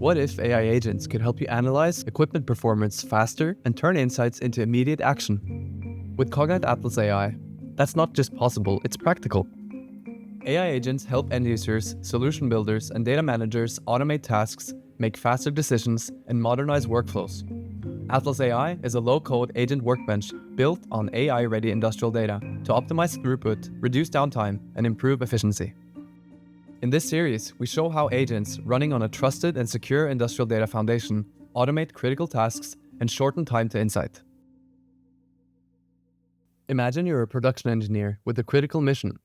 What if AI agents could help you analyze equipment performance faster and turn insights into immediate action? With Cognite Atlas AI, that's not just possible, it's practical. AI agents help end users, solution builders, and data managers automate tasks, make faster decisions, and modernize workflows. Atlas AI is a low-code agent workbench built on AI-ready industrial data to optimize throughput, reduce downtime, and improve efficiency. In this series, we show how agents running on a trusted and secure industrial data foundation automate critical tasks and shorten time to insight. Imagine you're a production engineer with a critical mission,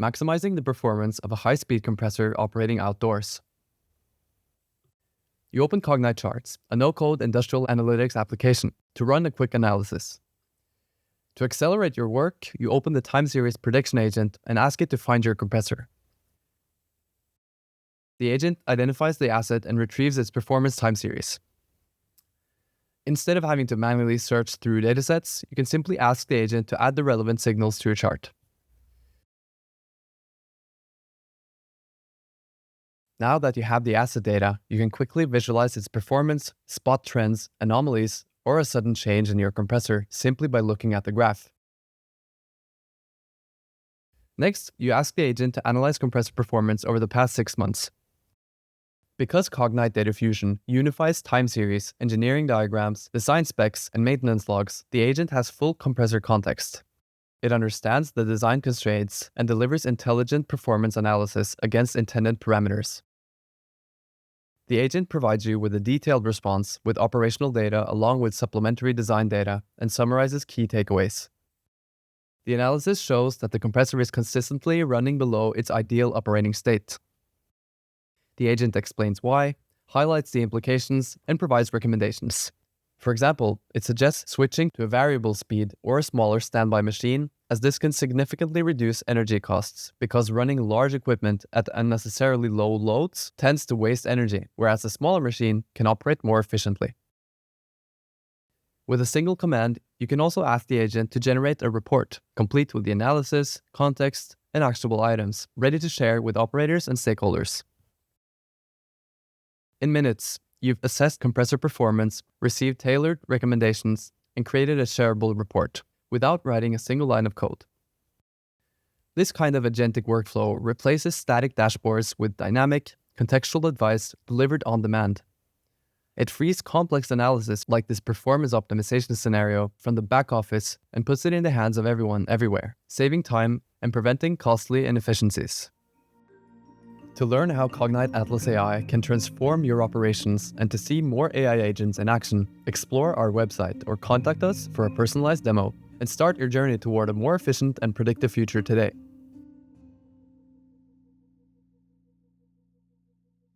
maximizing the performance of a high-speed compressor operating outdoors. You open Cognite Charts, a no-code industrial analytics application, to run a quick analysis. To accelerate your work, you open the time series prediction agent and ask it to find your compressor. The agent identifies the asset and retrieves its performance time series. Instead of having to manually search through datasets, you can simply ask the agent to add the relevant signals to your chart. Now that you have the asset data, you can quickly visualize its performance, spot trends, anomalies, or a sudden change in your compressor simply by looking at the graph. Next, you ask the agent to analyze compressor performance over the past 6 months. Because Cognite Data Fusion unifies time series, engineering diagrams, design specs, and maintenance logs, the agent has full compressor context. It understands the design constraints and delivers intelligent performance analysis against intended parameters. The agent provides you with a detailed response with operational data along with supplementary design data and summarizes key takeaways. The analysis shows that the compressor is consistently running below its ideal operating state. The agent explains why, highlights the implications, and provides recommendations. For example, it suggests switching to a variable speed or a smaller standby machine, as this can significantly reduce energy costs because running large equipment at unnecessarily low loads tends to waste energy, whereas a smaller machine can operate more efficiently. With a single command, you can also ask the agent to generate a report, complete with the analysis, context, and actionable items, ready to share with operators and stakeholders. In minutes, you've assessed compressor performance, received tailored recommendations, and created a shareable report without writing a single line of code. This kind of agentic workflow replaces static dashboards with dynamic, contextual advice delivered on demand. It frees complex analysis like this performance optimization scenario from the back office and puts it in the hands of everyone everywhere, saving time and preventing costly inefficiencies. To learn how Cognite Atlas AI can transform your operations and to see more AI agents in action, explore our website or contact us for a personalized demo and start your journey toward a more efficient and predictive future today.